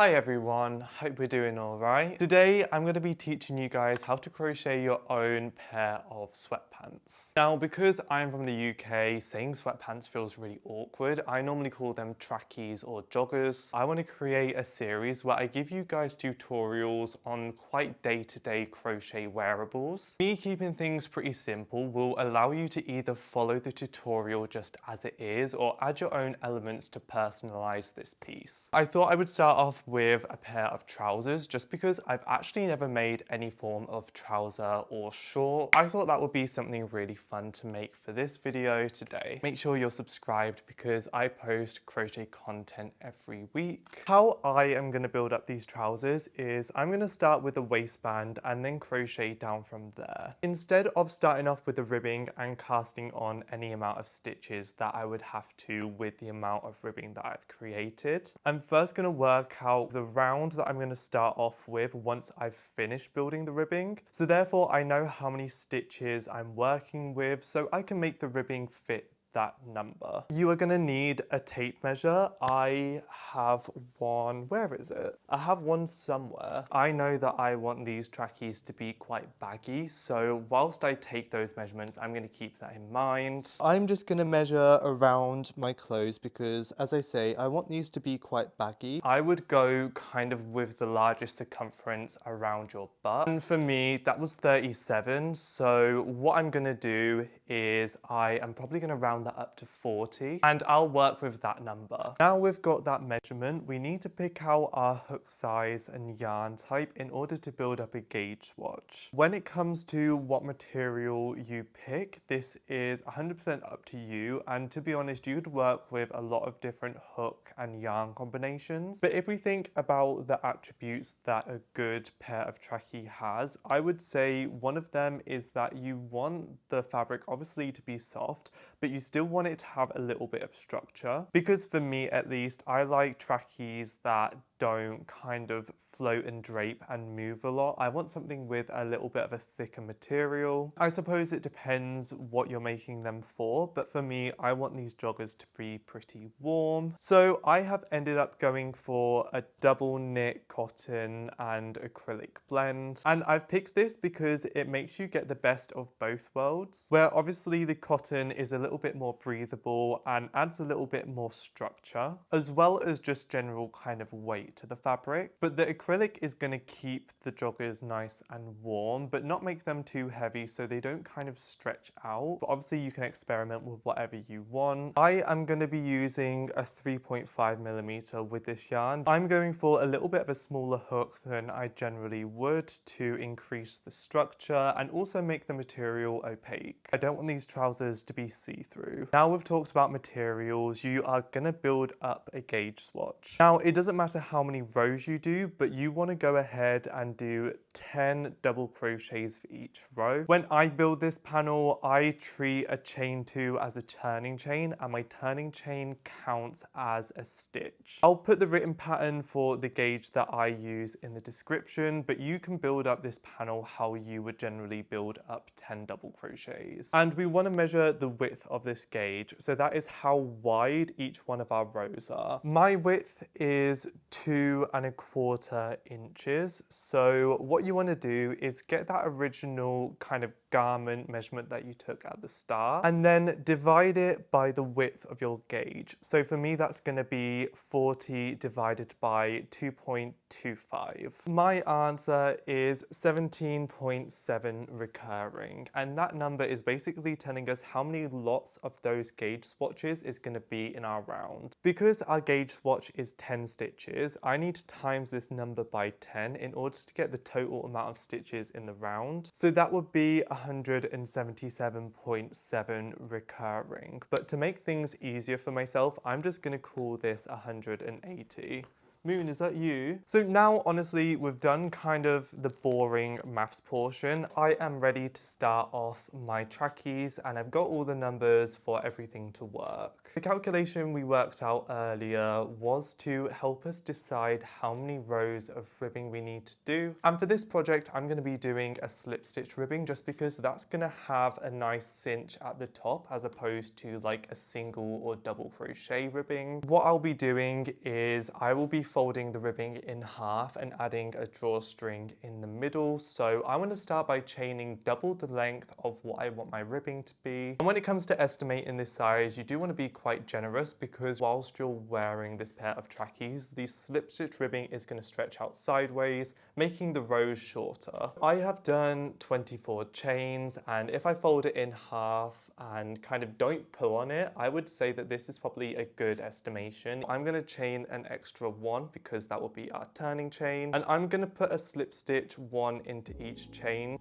Hi everyone, hope we're doing alright. Today I'm going to be teaching you guys how to crochet your own pair of sweatpants. Now because I'm from the UK, saying sweatpants feels really awkward. I normally call them trackies or joggers. I want to create a series where I give you guys tutorials on quite day-to-day crochet wearables. Me keeping things pretty simple will allow you to either follow the tutorial just as it is or add your own elements to personalize this piece. I thought I would start off with a pair of trousers just because I've actually never made any form of trouser or short. I thought that would be something really fun to make for this video today. Make sure you're subscribed because I post crochet content every week. How I am going to build up these trousers is I'm going to start with the waistband and then crochet down from there. Instead of starting off with the ribbing and casting on any amount of stitches that I would have to with the amount of ribbing that I've created, I'm first going to work out the round that I'm going to start off with once I've finished building the ribbing. So therefore I know how many stitches I'm working with so I can make the ribbing fit that number. You are going to need a tape measure. I have one, where is it? I have one somewhere. I know that I want these trackies to be quite baggy, so whilst I take those measurements, I'm going to keep that in mind. I'm just going to measure around my clothes because, as I say, I want these to be quite baggy. I would go kind of with the largest circumference around your butt. And for me, that was 37. So what I'm going to do is I am probably going to round that up to 40 and I'll work with that number. Now we've got that measurement, we need to pick out our hook size and yarn type in order to build up a gauge swatch. When it comes to what material you pick, this is 100% up to you, and to be honest, you could work with a lot of different hook and yarn combinations. But if we think about the attributes that a good pair of trackie has, I would say one of them is that you want the fabric obviously to be soft, but you still want it to have a little bit of structure. Because for me at least, I like trackies that don't kind of float and drape and move a lot. I want something with a little bit of a thicker material. I suppose it depends what you're making them for, but for me, I want these joggers to be pretty warm. So I have ended up going for a double knit cotton and acrylic blend. And I've picked this because it makes you get the best of both worlds, where obviously the cotton is a little bit more breathable and adds a little bit more structure, as well as just general kind of weight to the fabric. But the acrylic is going to keep the joggers nice and warm, but not make them too heavy so they don't kind of stretch out. But obviously you can experiment with whatever you want. I am going to be using a 3.5mm with this yarn. I'm going for a little bit of a smaller hook than I generally would to increase the structure and also make the material opaque. I don't want these trousers to be see-through. Now we've talked about materials, you are going to build up a gauge swatch. Now it doesn't matter how many rows you do, but you want to go ahead and do 10 double crochets for each row. When I build this panel, I treat a chain 2 as a turning chain, and my turning chain counts as a stitch. I'll put the written pattern for the gauge that I use in the description, but you can build up this panel how you would generally build up 10 double crochets. And we want to measure the width of this gauge, so that is how wide each one of our rows are. My width is 2¼ inches. So what you want to do is get that original kind of garment measurement that you took at the start and then divide it by the width of your gauge. So for me that's going to be 40 divided by 2.25. My answer is 17.7 recurring, and that number is basically telling us how many lots of those gauge swatches is going to be in our round. Because our gauge swatch is 10 stitches, I need to times this number by 10 in order to get the total amount of stitches in the round. So that would be 177.7 recurring. But to make things easier for myself, I'm just going to call this 180. Moon, is that you? So now, honestly, we've done kind of the boring maths portion. I am ready to start off my trackies and I've got all the numbers for everything to work. The calculation we worked out earlier was to help us decide how many rows of ribbing we need to do. And for this project, I'm going to be doing a slip stitch ribbing just because that's going to have a nice cinch at the top as opposed to like a single or double crochet ribbing. What I'll be doing is I will be folding the ribbing in half and adding a drawstring in the middle. So I want to start by chaining double the length of what I want my ribbing to be. And when it comes to estimating this size, you do want to be quite generous, because whilst you're wearing this pair of trackies, the slip stitch ribbing is going to stretch out sideways, making the rows shorter. I have done 24 chains, and if I fold it in half and kind of don't pull on it, I would say that this is probably a good estimation. I'm going to chain an extra one because that will be our turning chain, and I'm going to put a slip stitch one into each chain.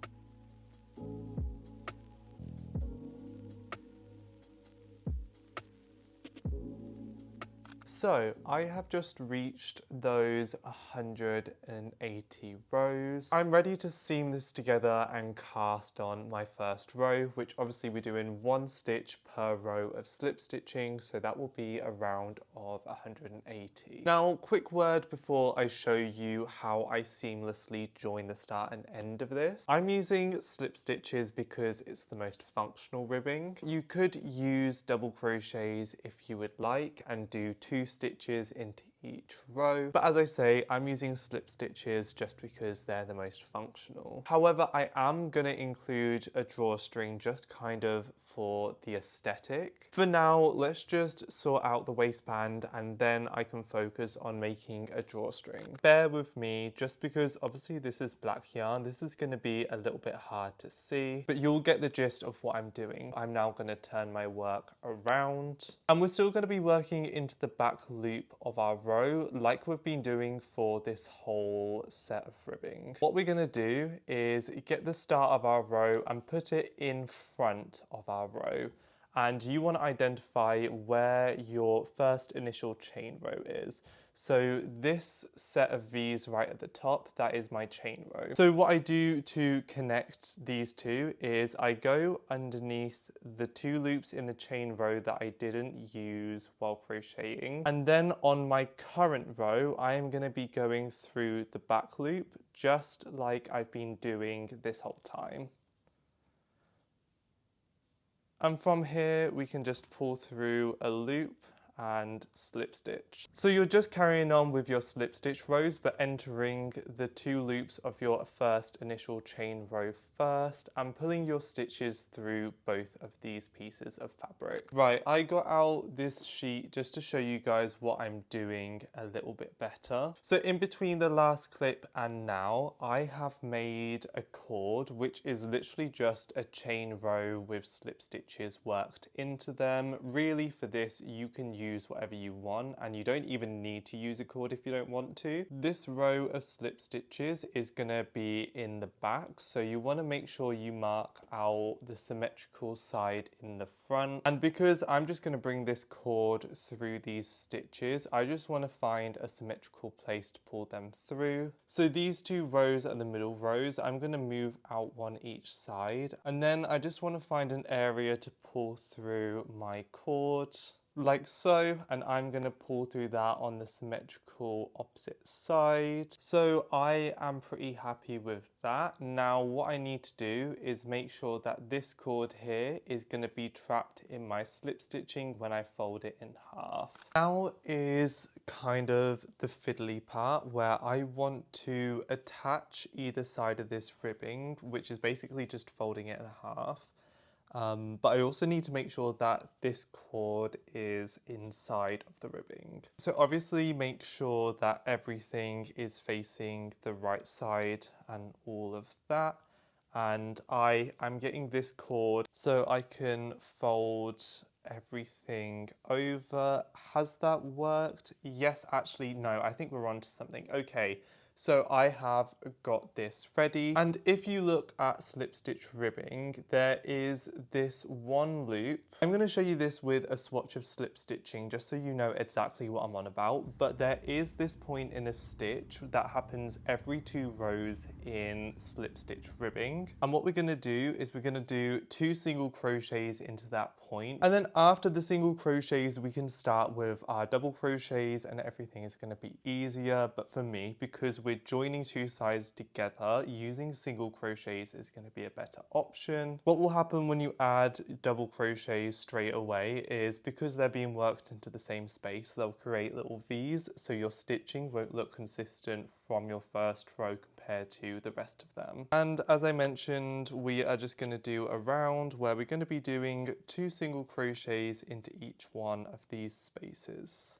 So I have just reached those 180 rows. I'm ready to seam this together and cast on my first row, which obviously we're doing 1 stitch per row of slip stitching, so that will be a round of 180. Now, quick word before I show you how I seamlessly join the start and end of this. I'm using slip stitches because it's the most functional ribbing. You could use double crochets if you would like and do 2 stitches into each row, but as I say, I'm using slip stitches just because they're the most functional. However, I am going to include a drawstring just kind of for the aesthetic. For now, let's just sort out the waistband and then I can focus on making a drawstring. Bear with me, just because obviously this is black yarn, this is going to be a little bit hard to see, but you'll get the gist of what I'm doing. I'm now going to turn my work around, and we're still going to be working into the back loop of our row like we've been doing for this whole set of ribbing. What we're going to do is get the start of our row and put it in front of our row, and you want to identify where your first initial chain row is. So this set of V's right at the top, that is my chain row. So what I do to connect these two is I go underneath the 2 loops in the chain row that I didn't use while crocheting. And then on my current row, I am going to be going through the back loop just like I've been doing this whole time. And from here, we can just pull through a loop and slip stitch. So you're just carrying on with your slip stitch rows, but entering the 2 loops of your first initial chain row first and pulling your stitches through both of these pieces of fabric. Right, I got out this sheet just to show you guys what I'm doing a little bit better. So in between the last clip and now, I have made a cord, which is literally just a chain row with slip stitches worked into them. Really, for this, you can use whatever you want, and you don't even need to use a cord if you don't want to. This row of slip stitches is going to be in the back, so you want to make sure you mark out the symmetrical side in the front. And because I'm just going to bring this cord through these stitches, I just want to find a symmetrical place to pull them through. So these 2 rows are the middle rows. I'm going to move out one each side, and then I just want to find an area to pull through my cord, like so, and I'm going to pull through that on the symmetrical opposite side. So I am pretty happy with that. Now what I need to do is make sure that this cord here is going to be trapped in my slip stitching when I fold it in half. Now is kind of the fiddly part where I want to attach either side of this ribbing, which is basically just folding it in half. But I also need to make sure that this cord is inside of the ribbing. So obviously make sure that everything is facing the right side and all of that. And I'm getting this cord so I can fold everything over. Has that worked? Yes, actually, no, I think we're on to something. Okay. So I have got this ready, and if you look at slip stitch ribbing, there is this one loop. I'm going to show you this with a swatch of slip stitching just so you know exactly what I'm on about, but there is this point in a stitch that happens every 2 rows in slip stitch ribbing, and what we're going to do is we're going to do 2 single crochets into that point, and then after the single crochets we can start with our double crochets and everything is going to be easier. But for me, because we're we're joining two sides together, using single crochets is going to be a better option. What will happen when you add double crochets straight away is because they're being worked into the same space, they'll create little V's, so your stitching won't look consistent from your first row compared to the rest of them. And as I mentioned, we are just going to do a round where we're going to be doing 2 single crochets into each one of these spaces.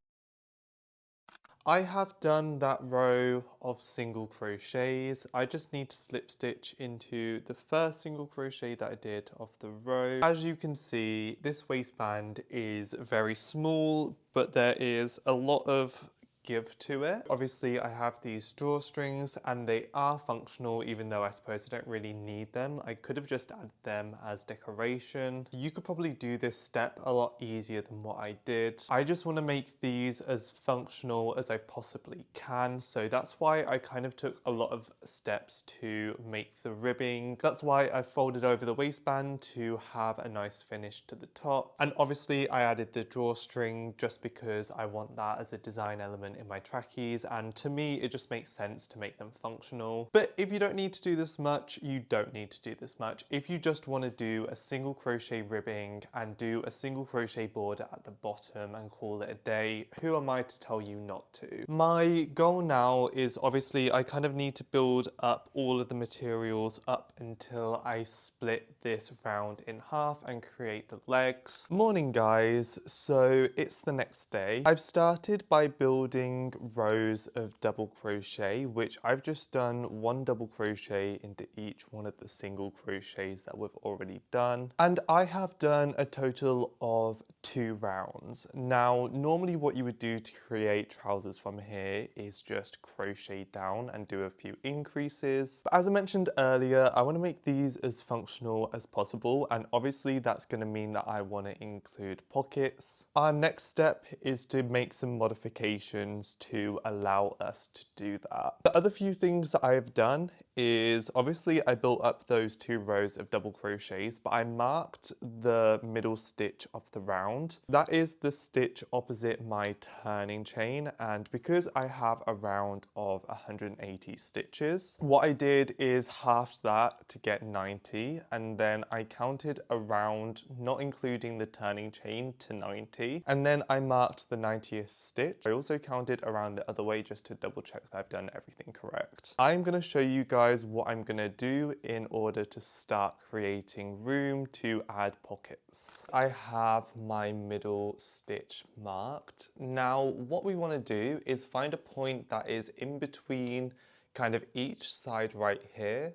I have done that row of single crochets. I just need to slip stitch into the first single crochet that I did of the row. As you can see, this waistband is very small, but there is a lot of give to it. Obviously I have these drawstrings and they are functional, even though I suppose I don't really need them. I could have just added them as decoration. You could probably do this step a lot easier than what I did. I just want to make these as functional as I possibly can, so that's why I kind of took a lot of steps to make the ribbing. That's why I folded over the waistband to have a nice finish to the top, and obviously I added the drawstring just because I want that as a design element in my trackies, and to me it just makes sense to make them functional. But if you don't need to do this much, you don't need to do this much. If you just want to do a single crochet ribbing and do a single crochet border at the bottom and call it a day, who am I to tell you not to? My goal now is obviously I kind of need to build up all of the materials up until I split this round in half and create the legs. Morning guys, so it's the next day. I've started by building rows of double crochet, which I've just done 1 double crochet into each one of the single crochets that we've already done, and I have done a total of 2 rounds. Now normally what you would do to create trousers from here is just crochet down and do a few increases, but as I mentioned earlier, I want to make these as functional as possible, and obviously that's going to mean that I want to include pockets. Our next step is to make some modifications to allow us to do that. The other few things that I've done is obviously I built up those 2 rows of double crochets, but I marked the middle stitch of the round. That is the stitch opposite my turning chain, and because I have a round of 180 stitches, what I did is halved that to get 90, and then I counted around, not including the turning chain, to 90, and then I marked the 90th stitch. I also counted around the other way just to double check that I've done everything correct. I'm going to show you guys what I'm going to do in order to start creating room to add pockets. I have my middle stitch marked. Now what we want to do is find a point that is in between kind of each side right here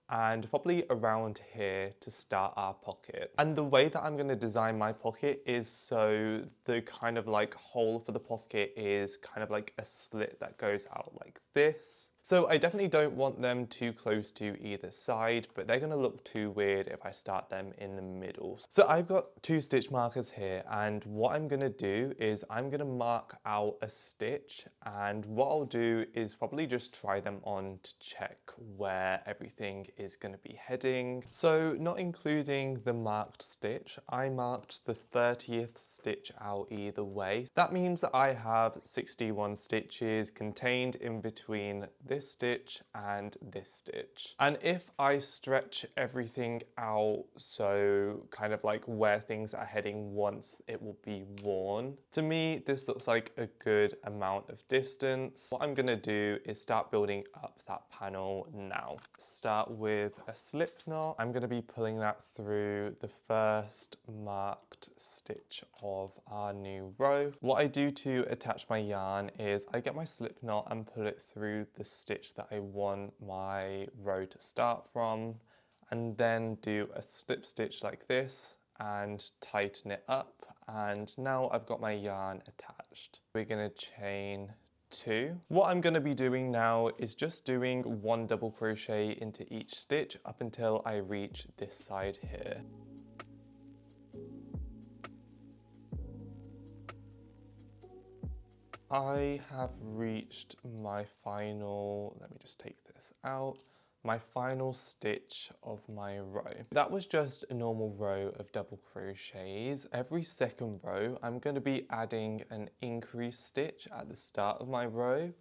and probably around here to start our pocket. And the way that I'm going to design my pocket is so the kind of like hole for the pocket is kind of like a slit that goes out like this. So I definitely don't want them too close to either side, but they're going to look too weird if I start them in the middle. So I've got 2 stitch markers here, and what I'm going to do is I'm going to mark out a stitch, and what I'll do is probably just try them on to check where everything is going to be heading. So not including the marked stitch, I marked the 30th stitch out either way. That means that I have 61 stitches contained in between this stitch and this stitch. And if I stretch everything out, so kind of like where things are heading once it will be worn, to me this looks like a good amount of distance. What I'm gonna do is start building up that panel now. Start with a slip knot. I'm gonna be pulling that through the first marked stitch of our new row. What I do to attach my yarn is I get my slip knot and pull it through the stitch that I want my row to start from, and then do a slip stitch like this and tighten it up, and now I've got my yarn attached. We're going to chain 2. What I'm going to be doing now is just doing 1 double crochet into each stitch up until I reach this side here. I have reached my final, let me just take this out, my final stitch of my row. That was just a normal row of double crochets. Every second row, I'm going to be adding an increase stitch at the start of my row,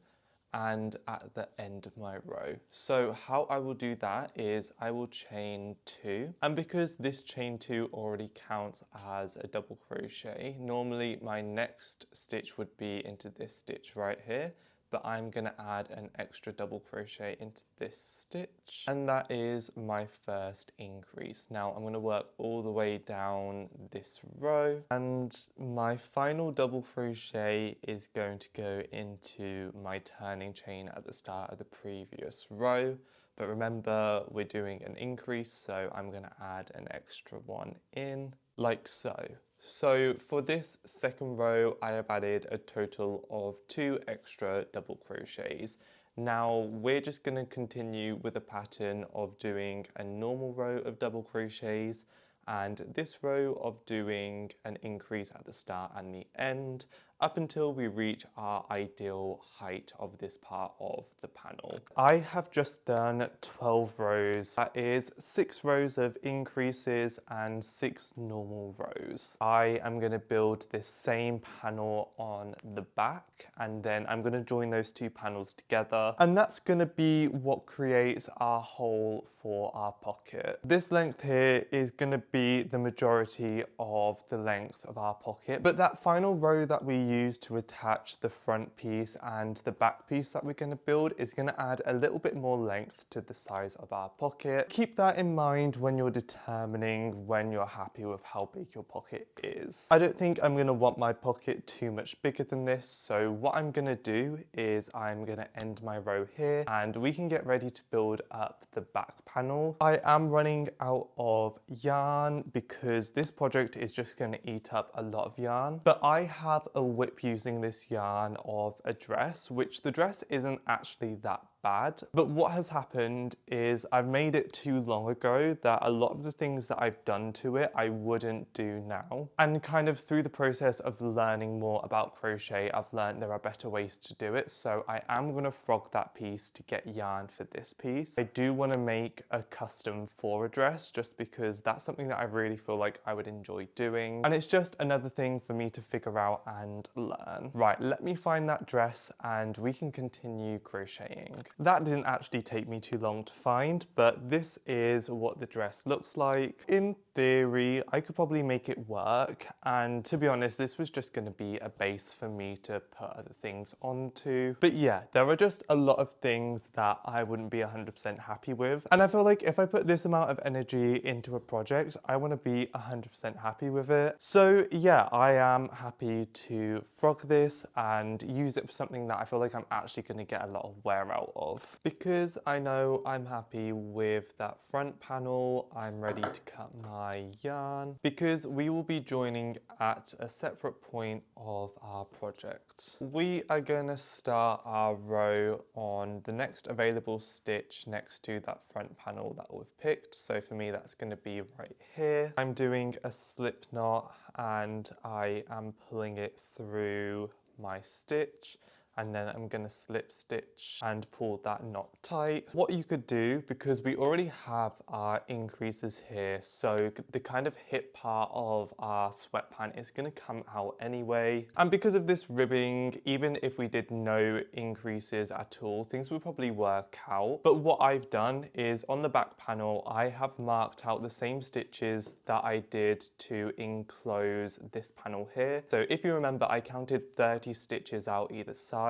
and at the end of my row. So how I will do that is I will chain 2, and because this chain 2 already counts as a double crochet, normally my next stitch would be into this stitch right here, but I'm going to add an extra double crochet into this stitch, and that is my first increase. Now I'm going to work all the way down this row, and my final double crochet is going to go into my turning chain at the start of the previous row. But remember, we're doing an increase, so I'm going to add an extra one in, like so. So for this second row, I have added a total of 2 extra double crochets. Now we're just going to continue with a pattern of doing a normal row of double crochets and this row of doing an increase at the start and the end up until we reach our ideal height of this part of the panel. I have just done 12 rows. That is 6 rows of increases and 6 normal rows. I am going to build this same panel on the back, and then I'm going to join those 2 panels together, and that's going to be what creates our hole for our pocket. This length here is going to be the majority of the length of our pocket, but that final row that we use to attach the front piece and the back piece that we're going to build is going to add a little bit more length to the size of our pocket. Keep that in mind when you're determining when you're happy with how big your pocket is. I don't think I'm going to want my pocket too much bigger than this, so what I'm going to do is I'm going to end my row here and we can get ready to build up the back panel. I am running out of yarn because this project is just going to eat up a lot of yarn, but I have a whip using this yarn of a dress, which the dress isn't actually that bad, but what has happened is I've made it too long ago that a lot of the things that I've done to it I wouldn't do now, and kind of through the process of learning more about crochet I've learned there are better ways to do it, so I am going to frog that piece to get yarn for this piece. I do want to make a custom for a dress just because that's something that I really feel like I would enjoy doing, and it's just another thing for me to figure out and learn. Right, let me find that dress and we can continue crocheting. That didn't actually take me too long to find, but this is what the dress looks like. In theory, I could probably make it work, and to be honest, this was just going to be a base for me to put other things onto. But yeah, there are just a lot of things that I wouldn't be 100% happy with, and I feel like if I put this amount of energy into a project, I want to be 100% happy with it. So yeah, I am happy to frog this and use it for something that I feel like I'm actually going to get a lot of wear out of. Because I know I'm happy with that front panel, I'm ready to cut my yarn because we will be joining at a separate point of our project. We are going to start our row on the next available stitch next to that front panel that we've picked. So for me that's going to be right here. I'm doing a slip knot and I am pulling it through my stitch, and then I'm going to slip stitch and pull that knot tight. What you could do, because we already have our increases here, so the kind of hip part of our sweatpant is going to come out anyway. And because of this ribbing, even if we did no increases at all, things would probably work out. But what I've done is on the back panel, I have marked out the same stitches that I did to enclose this panel here. So if you remember, I counted 30 stitches out either side.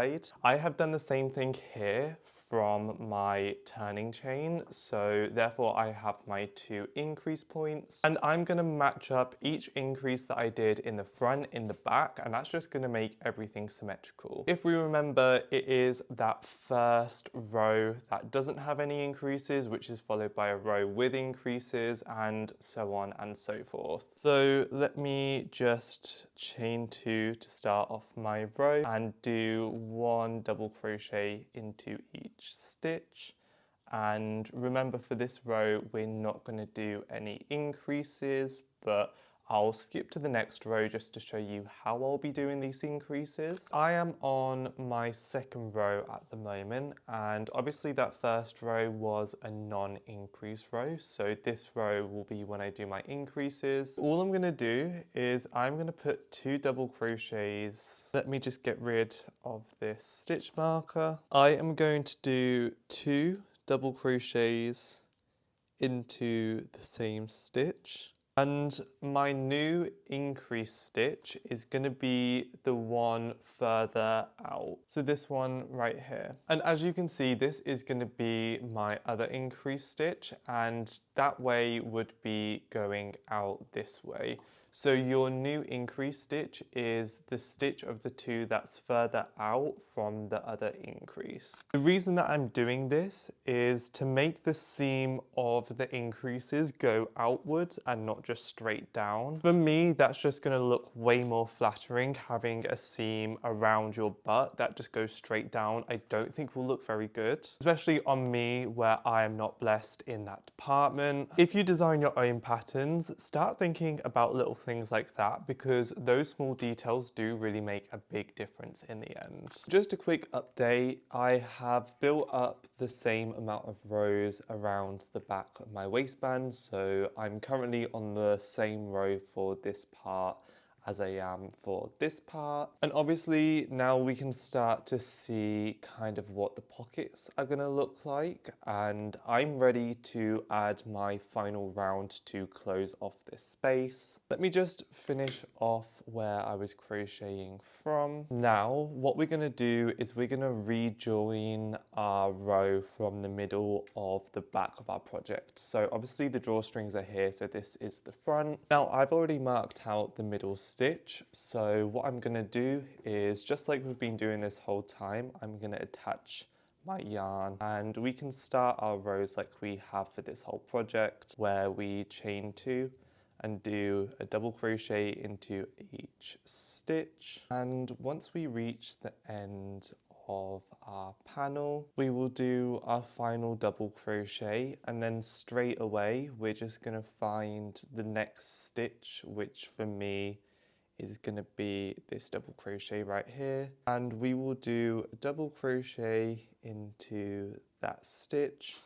I have done the same thing here from my turning chain, so therefore I have my 2 increase points, and I'm going to match up each increase that I did in the front, in the back, and that's just going to make everything symmetrical. If we remember, it is that first row that doesn't have any increases, which is followed by a row with increases, and so on and so forth. So let me just chain 2 to start off my row and do 1 double crochet into each stitch. And remember, for this row we're not going to do any increases, but I'll skip to the next row just to show you how I'll be doing these increases. I am on my second row at the moment, and obviously that first row was a non-increase row, so this row will be when I do my increases. All I'm going to do is I'm going to put 2 double crochets. Let me just get rid of this stitch marker. I am going to do 2 double crochets into the same stitch. And my new increase stitch is going to be the one further out. So this one right here. And as you can see, this is going to be my other increase stitch, and that way would be going out this way. So your new increase stitch is the stitch of the 2 that's further out from the other increase. The reason that I'm doing this is to make the seam of the increases go outwards and not just straight down. For me, that's just going to look way more flattering, having a seam around your butt that just goes straight down. I don't think will look very good, especially on me where I am not blessed in that department. If you design your own patterns, start thinking about little things like that, because those small details do really make a big difference in the end. Just a quick update, I have built up the same amount of rows around the back of my waistband, so I'm currently on the same row for this part as I am for this part. And obviously now we can start to see kind of what the pockets are gonna look like, and I'm ready to add my final round to close off this space. Let me just finish off where I was crocheting from. Now what we're gonna do is we're gonna rejoin our row from the middle of the back of our project. So obviously the drawstrings are here, so this is the front. Now I've already marked out the middle stitch, so what I'm going to do is, just like we've been doing this whole time, I'm going to attach my yarn, and we can start our rows like we have for this whole project, where we chain 2 and do a double crochet into each stitch. And once we reach the end of our panel, we will do our final double crochet, and then straight away we're just going to find the next stitch, which for me is going to be this double crochet right here, and we will do a double crochet into that stitch,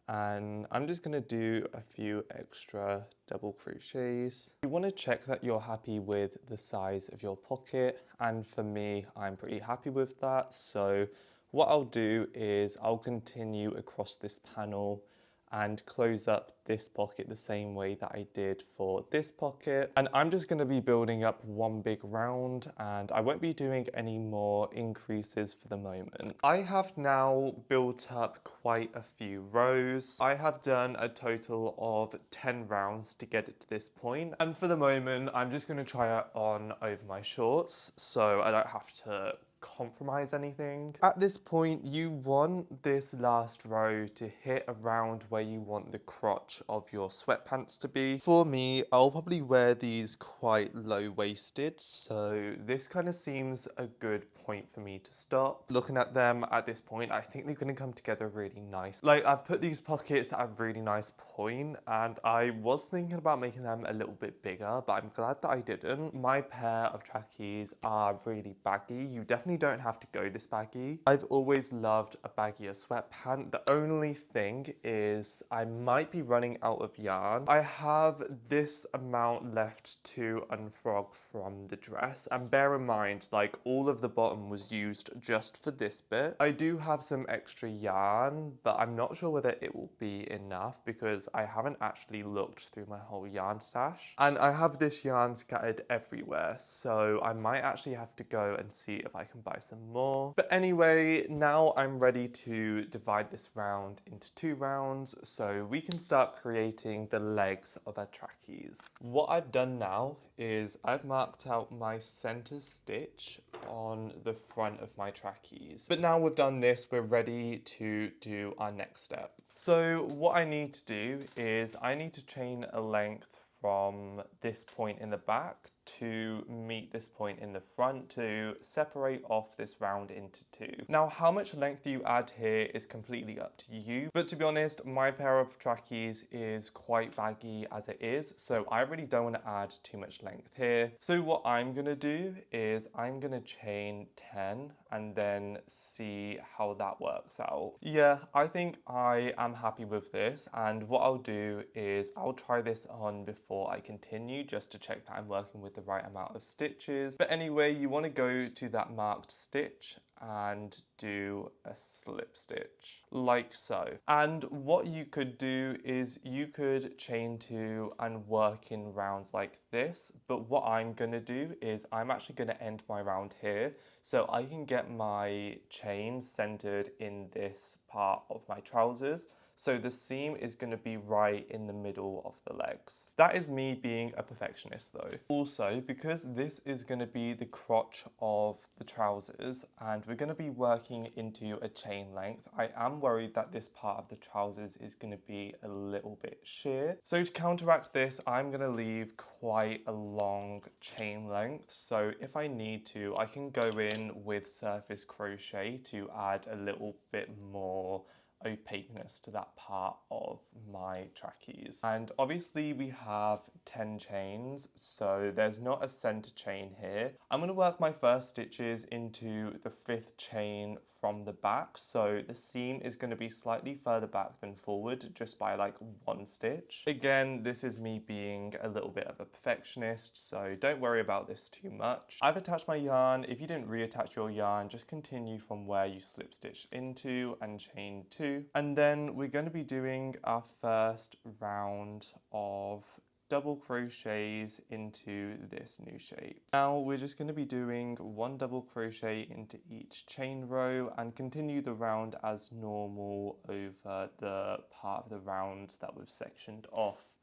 and I'm just going to do a few extra double crochets. You want to check that you're happy with the size of your pocket, and for me I'm pretty happy with that, so what I'll do is I'll continue across this panel and close up this pocket the same way that I did for this pocket. And I'm just going to be building up one big round, and I won't be doing any more increases for the moment. I have now built up quite a few rows. I have done a total of 10 rounds to get it to this point, and for the moment I'm just going to try it on over my shorts so I don't have to compromise anything. At this point, you want this last row to hit around where you want the crotch of your sweatpants to be. For me, I'll probably wear these quite low-waisted, so this kind of seems a good point for me to stop. Looking at them at this point, I think they're going to come together really nice. Like, I've put these pockets at a really nice point, and I was thinking about making them a little bit bigger, but I'm glad that I didn't. My pair of trackies are really baggy. You definitely don't have to go this baggy. I've always loved a baggier sweatpant. The only thing is I might be running out of yarn. I have this amount left to unfrog from the dress, and bear in mind, like, all of the bottom was used just for this bit. I do have some extra yarn, but I'm not sure whether it will be enough because I haven't actually looked through my whole yarn stash, and I have this yarn scattered everywhere, so I might actually have to go and see if I can buy some more. But anyway, now I'm ready to divide this round into 2 rounds so we can start creating the legs of our trackies. What I've done now is I've marked out my center stitch on the front of my trackies. But now we've done this, we're ready to do our next step. So what I need to do is I need to chain a length from this point in the back to meet this point in the front to separate off this round into two. Now, how much length you add here is completely up to you, but to be honest, my pair of trackies is quite baggy as it is, so I really don't want to add too much length here. So what I'm gonna do is I'm gonna chain 10 and then see how that works out. Yeah, I think I am happy with this, and what I'll do is I'll try this on before I continue just to check that I'm working with the right amount of stitches. But anyway, you want to go to that marked stitch and do a slip stitch like so. And what you could do is you could chain 2 and work in rounds like this, but what I'm gonna do is I'm actually gonna end my round here so I can get my chain centered in this part of my trousers. So the seam is going to be right in the middle of the legs. That is me being a perfectionist though. Also, because this is going to be the crotch of the trousers and we're going to be working into a chain length, I am worried that this part of the trousers is going to be a little bit sheer. So to counteract this, I'm going to leave quite a long chain length. So if I need to, I can go in with surface crochet to add a little bit more opaqueness to that part of my trackies. And obviously we have 10 chains, so there's not a center chain here. I'm going to work my first stitches into the 5th chain from the back, so the seam is going to be slightly further back than forward just by like 1 stitch. Again, this is me being a little bit of a perfectionist, so don't worry about this too much. I've attached my yarn. If you didn't reattach your yarn, just continue from where you slip stitched into and chain 2. And then we're going to be doing our first round of double crochets into this new shape. Now we're just going to be doing 1 double crochet into each chain row and continue the round as normal over the part of the round that we've sectioned off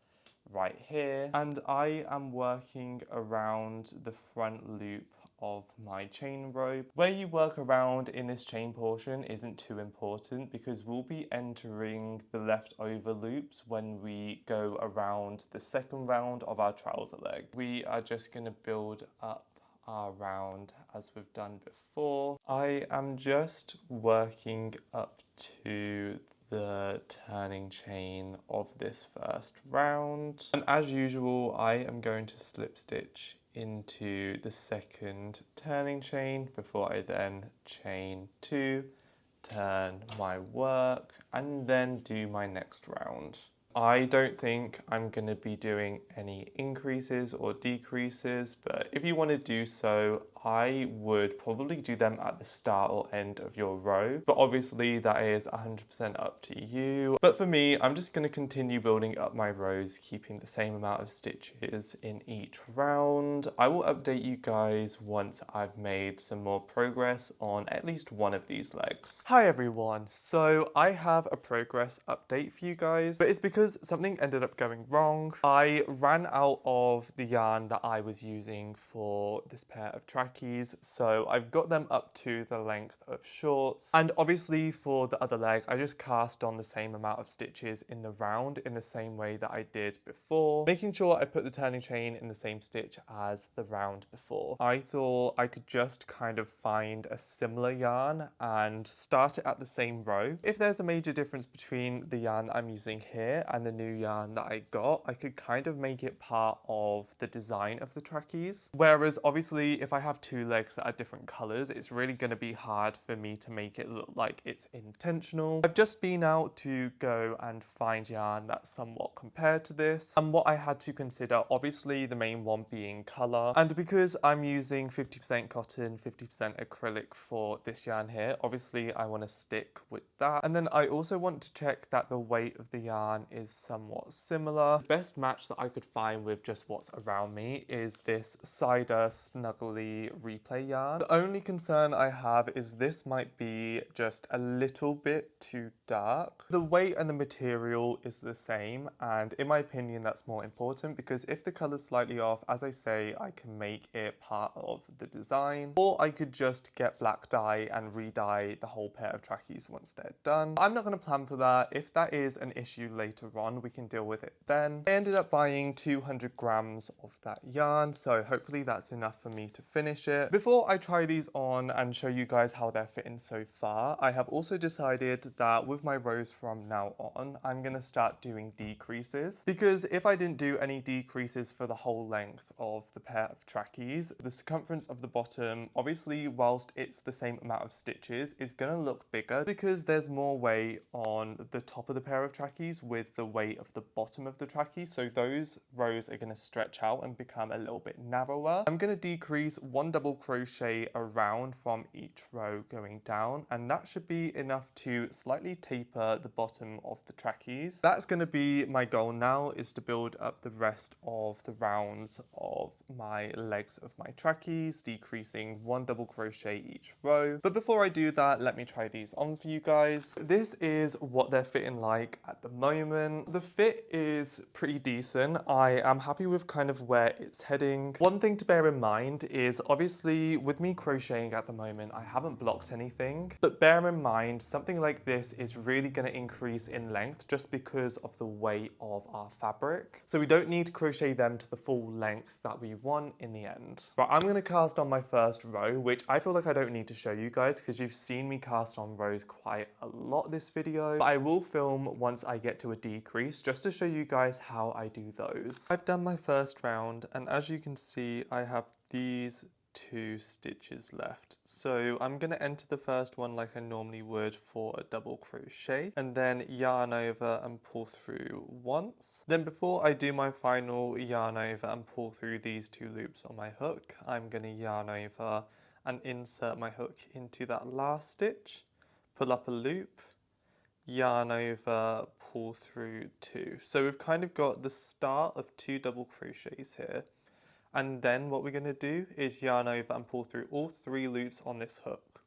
right here. And I am working around the front loop of my chain row. Where you work around in this chain portion isn't too important because we'll be entering the leftover loops when we go around the second round of our trouser leg. We are just going to build up our round as we've done before. I am just working up to the turning chain of this first round, and as usual I am going to slip stitch into the second turning chain before I then chain 2, turn my work and then do my next round. I don't think I'm going to be doing any increases or decreases, but if you want to do so, I would probably do them at the start or end of your row, but obviously that is 100% up to you. But for me, I'm just going to continue building up my rows, keeping the same amount of stitches in each round. I will update you guys once I've made some more progress on at least one of these legs. Hi everyone, so I have a progress update for you guys, but it's because something ended up going wrong. I ran out of the yarn that I was using for this pair of trackies, so I've got them up to the length of shorts. And obviously for the other leg, I just cast on the same amount of stitches in the round in the same way that I did before, making sure I put the turning chain in the same stitch as the round before. I thought I could just kind of find a similar yarn and start it at the same row. If there's a major difference between the yarn that I'm using here and the new yarn that I got, I could kind of make it part of the design of the trackies. Whereas obviously if I have 2 legs that are different colours, it's really going to be hard for me to make it look like it's intentional. I've just been out to go and find yarn that's somewhat compared to this, and what I had to consider, obviously the main one being colour, and because I'm using 50% cotton, 50% acrylic for this yarn here, obviously I want to stick with that. And then I also want to check that the weight of the yarn is somewhat similar. The best match that I could find with just what's around me is this Cider Snuggly a replay yarn. The only concern I have is this might be just a little bit too dark. The weight and the material is the same, and in my opinion that's more important, because if the color's slightly off, as I say, I can make it part of the design, or I could just get black dye and re-dye the whole pair of trackies once they're done. I'm not going to plan for that. If that is an issue later on, we can deal with it then. I ended up buying 200 grams of that yarn, so hopefully that's enough for me to finish it. Before I try these on and show you guys how they're fitting so far, I have also decided that with my rows from now on, I'm going to start doing decreases, because if I didn't do any decreases for the whole length of the pair of trackies, the circumference of the bottom, obviously whilst it's the same amount of stitches, is going to look bigger because there's more weight on the top of the pair of trackies with the weight of the bottom of the trackie, so those rows are going to stretch out and become a little bit narrower. I'm going to decrease 1 double crochet around from each row going down, and that should be enough to slightly taper the bottom of the trackies. That's going to be my goal now, is to build up the rest of the rounds of my legs of my trackies, decreasing 1 double crochet each row. But before I do that, let me try these on for you guys. This is what they're fitting like at the moment. The fit is pretty decent. I am happy with kind of where it's heading. One thing to bear in mind is obviously with me crocheting at the moment, I haven't blocked anything, but bear in mind something like this is really going to increase in length just because of the weight of our fabric. So we don't need to crochet them to the full length that we want in the end. Right, I'm going to cast on my first row, which I feel like I don't need to show you guys because you've seen me cast on rows quite a lot this video, but I will film once I get to a decrease just to show you guys how I do those. I've done my first round, and as you can see, I have these 2 stitches left. So I'm going to enter the first one like I normally would for a double crochet, and then yarn over and pull through once. Then before I do my final yarn over and pull through these 2 loops on my hook, I'm going to yarn over and insert my hook into that last stitch, pull up a loop, yarn over, pull through 2. So we've kind of got the start of 2 double crochets here. And then what we're going to do is yarn over and pull through all 3 loops on this hook.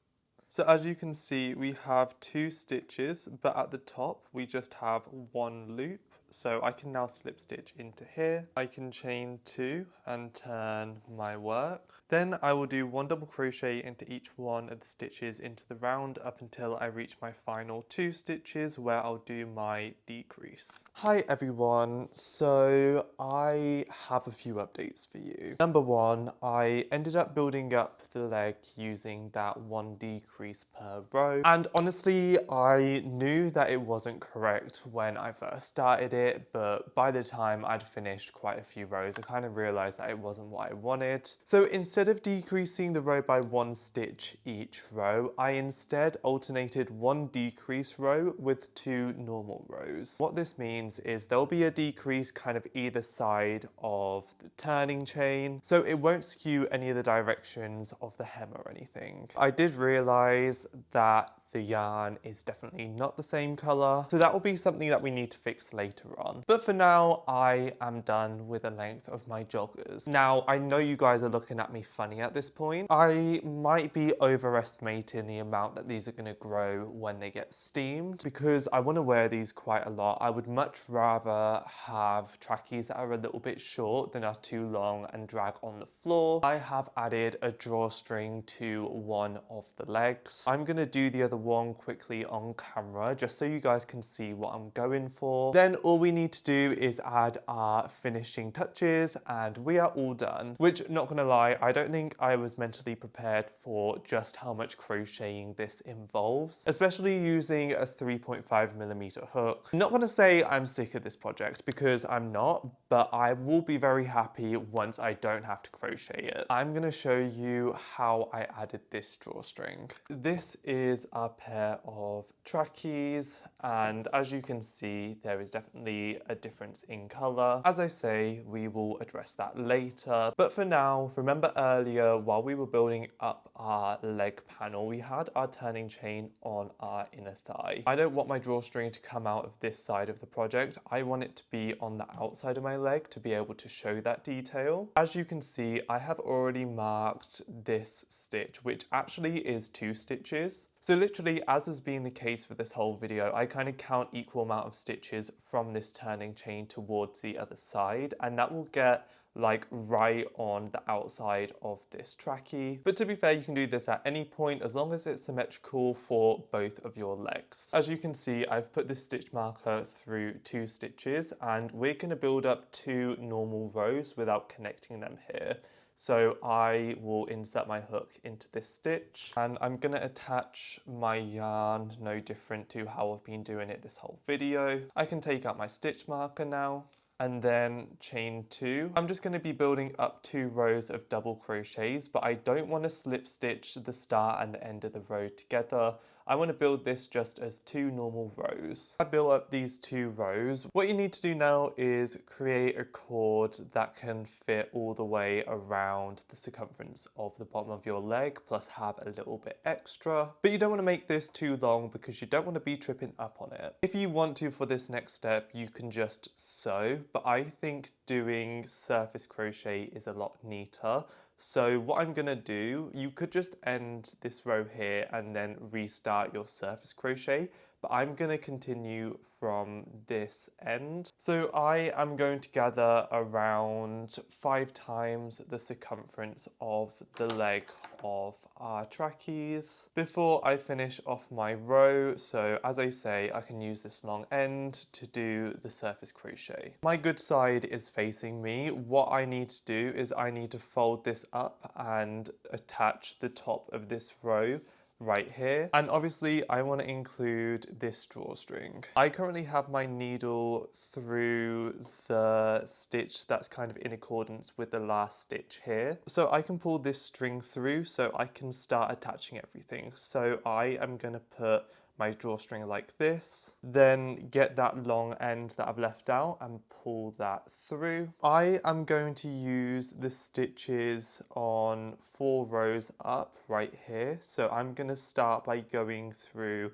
So as you can see, we have 2 stitches, but at the top we just have 1 loop. So I can now slip stitch into here. I can chain 2 and turn my work. Then I will do 1 double crochet into each one of the stitches into the round up until I reach my final 2 stitches where I'll do my decrease. Hi everyone, so I have a few updates for you. Number 1, I ended up building up the leg using that 1 decrease per row, and honestly I knew that it wasn't correct when I first started it, but by the time I'd finished quite a few rows I kind of realised that it wasn't what I wanted. So instead of decreasing the row by 1 stitch each row, I instead alternated 1 decrease row with 2 normal rows. What this means is there'll be a decrease kind of either side of the turning chain, so it won't skew any of the directions of the hem or anything. I did realise that the yarn is definitely not the same colour, so that will be something that we need to fix later on. But for now, I am done with the length of my joggers. Now, I know you guys are looking at me funny at this point. I might be overestimating the amount that these are going to grow when they get steamed, because I want to wear these quite a lot. I would much rather have trackies that are a little bit short than are too long and drag on the floor. I have added a drawstring to one of the legs. I'm going to do the other one quickly on camera just so you guys can see what I'm going for. Then all we need to do is add our finishing touches and we are all done. Which, not gonna lie, I don't think I was mentally prepared for just how much crocheting this involves, especially using a 3.5mm hook. I'm not gonna say I'm sick of this project because I'm not, but I will be very happy once I don't have to crochet it. I'm gonna show you how I added this drawstring. This is our our pair of trackies, and as you can see there is definitely a difference in colour. As I say, we will address that later, but for now, remember earlier while we were building up our leg panel we had our turning chain on our inner thigh. I don't want my drawstring to come out of this side of the project, I want it to be on the outside of my leg to be able to show that detail. As you can see, I have already marked this stitch, which actually is 2 stitches. So literally, as has been the case for this whole video, I kind of count equal amount of stitches from this turning chain towards the other side, and that will get like right on the outside of this trackie. But to be fair, you can do this at any point as long as it's symmetrical for both of your legs. As you can see, I've put this stitch marker through 2 stitches, and we're going to build up 2 normal rows without connecting them here. So I will insert my hook into this stitch, and I'm going to attach my yarn no different to how I've been doing it this whole video. I can take out my stitch marker now and then chain 2. I'm just going to be building up 2 rows of double crochets, but I don't want to slip stitch the start and the end of the row together. I want to build this just as 2 normal rows. I built up these 2 rows. What you need to do now is create a cord that can fit all the way around the circumference of the bottom of your leg, plus have a little bit extra. But you don't want to make this too long because you don't want to be tripping up on it. If you want to, for this next step, you can just sew, but I think doing surface crochet is a lot neater. So what I'm gonna do, you could just end this row here and then restart your surface crochet, but I'm gonna continue from this end. So I am going to gather around 5 times the circumference of the leg of our trackies before I finish off my row. So as I say, I can use this long end to do the surface crochet. My good side is facing me. What I need to do is I need to fold this up and attach the top of this row right here, and obviously I want to include this drawstring. I currently have my needle through the stitch that's kind of in accordance with the last stitch here, so I can pull this string through so I can start attaching everything. So I am going to put my drawstring like this, then get that long end that I've left out and pull that through. I am going to use the stitches on 4 rows up right here. So I'm going to start by going through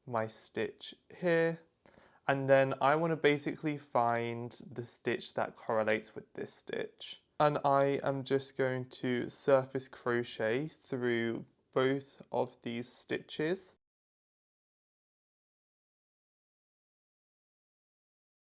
my stitch here, and then I want to basically find the stitch that correlates with this stitch. And I am just going to surface crochet through both of these stitches.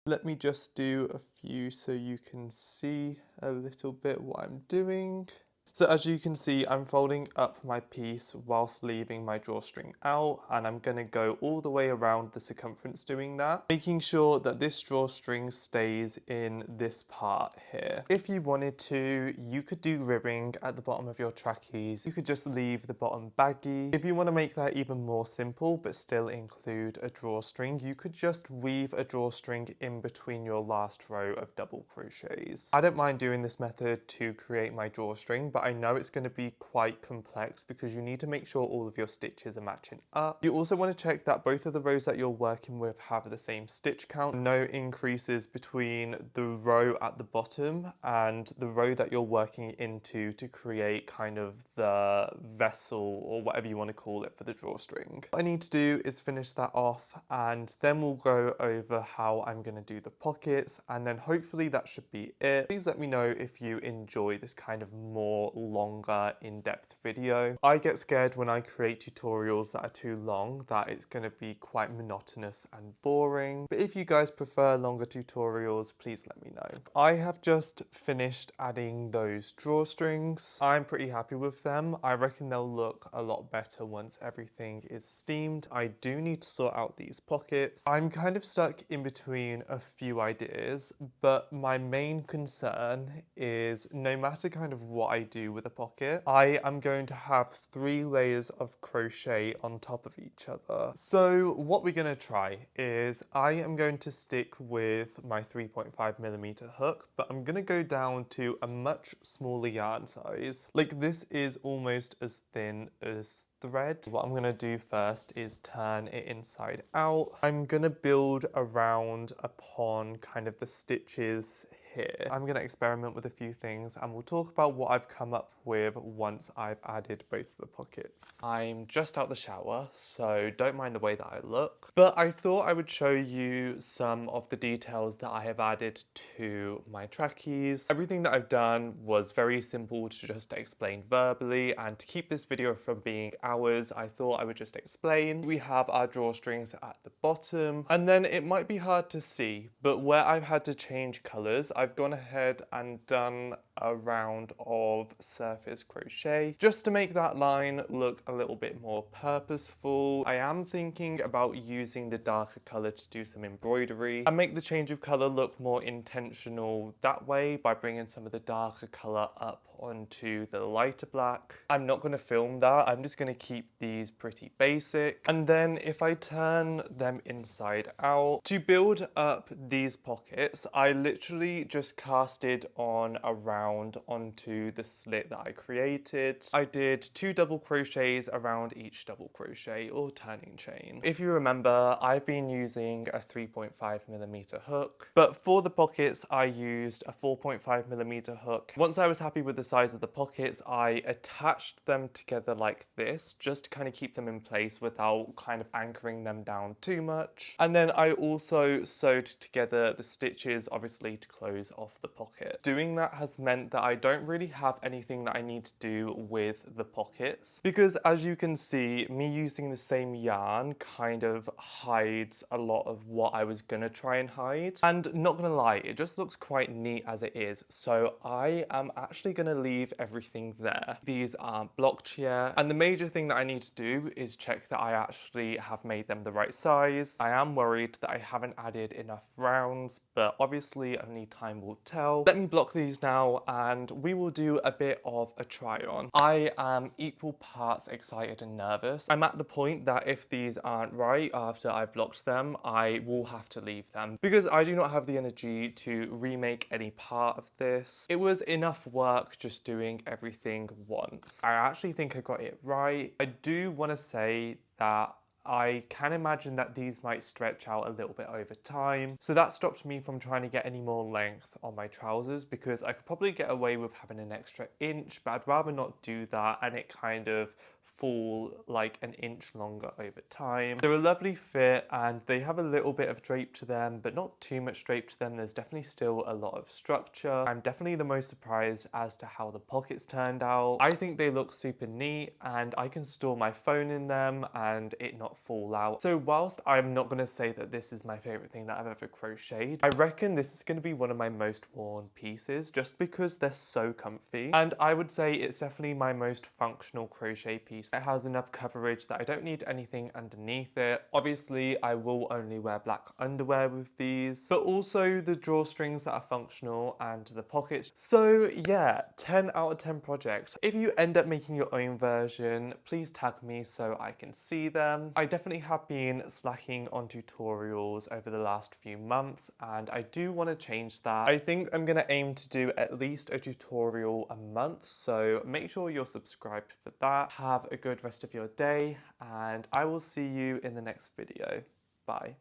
Let me just do a few so you can see a little bit what I'm doing. So as you can see, I'm folding up my piece whilst leaving my drawstring out, and I'm going to go all the way around the circumference doing that, making sure that this drawstring stays in this part here. If you wanted to, you could do ribbing at the bottom of your trackies. You could just leave the bottom baggy. If you want to make that even more simple but still include a drawstring, you could just weave a drawstring in between your last row of double crochets. I don't mind doing this method to create my drawstring, but I know it's going to be quite complex because you need to make sure all of your stitches are matching up. You also want to check that both of the rows that you're working with have the same stitch count. No increases between the row at the bottom and the row that you're working into to create kind of the vessel or whatever you want to call it for the drawstring. What I need to do is finish that off, and then we'll go over how I'm going to do the pockets, and then hopefully that should be it. Please let me know if you enjoy this kind of more longer in-depth video. I get scared when I create tutorials that are too long that it's going to be quite monotonous and boring, but if you guys prefer longer tutorials, please let me know. I have just finished adding those drawstrings. I'm pretty happy with them. I reckon they'll look a lot better once everything is steamed. I do need to sort out these pockets. I'm kind of stuck in between a few ideas, but my main concern is no matter kind of what I do with a pocket, I am going to have 3 layers of crochet on top of each other. So what we're going to try is I am going to stick with my 3.5mm hook, but I'm going to go down to a much smaller yarn size. Like this is almost as thin as thread. What I'm gonna do first is turn it inside out. I'm gonna build around upon kind of the stitches here. I'm gonna experiment with a few things and we'll talk about what I've come up with once I've added both the pockets. I'm just out the shower, so don't mind the way that I look, but I thought I would show you some of the details that I have added to my trackies. Everything that I've done was very simple to just explain verbally, and to keep this video from being hours, I thought I would just explain. We have our drawstrings at the bottom, and then it might be hard to see, but where I've had to change colours, I've gone ahead and done a round of surface crochet just to make that line look a little bit more purposeful. I am thinking about using the darker colour to do some embroidery and make the change of colour look more intentional that way by bringing some of the darker colour up onto the lighter black. I'm not going to film that, I'm just going to keep these pretty basic. And then if I turn them inside out, to build up these pockets, I literally just casted on around onto the slit that I created. I did 2 double crochets around each double crochet or turning chain. If you remember, I've been using a 3.5mm hook, but for the pockets I used a 4.5mm hook. Once I was happy with the size of the pockets, I attached them together like this just to kind of keep them in place without kind of anchoring them down too much. And then I also sewed together the stitches, obviously, to close off the pocket. Doing that has meant that I don't really have anything that I need to do with the pockets, because as you can see, me using the same yarn kind of hides a lot of what I was gonna try and hide. And not gonna lie, it just looks quite neat as it is, so I am actually gonna leave everything there. These aren't blocked yet, and the major thing that I need to do is check that I actually have made them the right size. I am worried that I haven't added enough rounds, but obviously only time will tell. Let me block these now and we will do a bit of a try on. I am equal parts excited and nervous. I'm at the point that if these aren't right after I've blocked them, I will have to leave them because I do not have the energy to remake any part of this. It was enough work just doing everything once. I actually think I got it right. I do want to say that I can imagine that these might stretch out a little bit over time. So that stopped me from trying to get any more length on my trousers because I could probably get away with having an extra inch, but I'd rather not do that and it kind of fall like an inch longer over time. They're a lovely fit and they have a little bit of drape to them, but not too much drape to them. There's definitely still a lot of structure. I'm definitely the most surprised as to how the pockets turned out. I think they look super neat and I can store my phone in them and it not fall out. So whilst I'm not going to say that this is my favorite thing that I've ever crocheted, I reckon this is going to be one of my most worn pieces just because they're so comfy. And I would say it's definitely my most functional crochet piece. It has enough coverage that I don't need anything underneath it. Obviously, I will only wear black underwear with these, but also the drawstrings that are functional and the pockets. So yeah, 10 out of 10 projects. If you end up making your own version, please tag me so I can see them. I definitely have been slacking on tutorials over the last few months and I do want to change that. I think I'm going to aim to do at least a tutorial a month, so make sure you're subscribed for that. Have a good rest of your day and I will see you in the next video. Bye.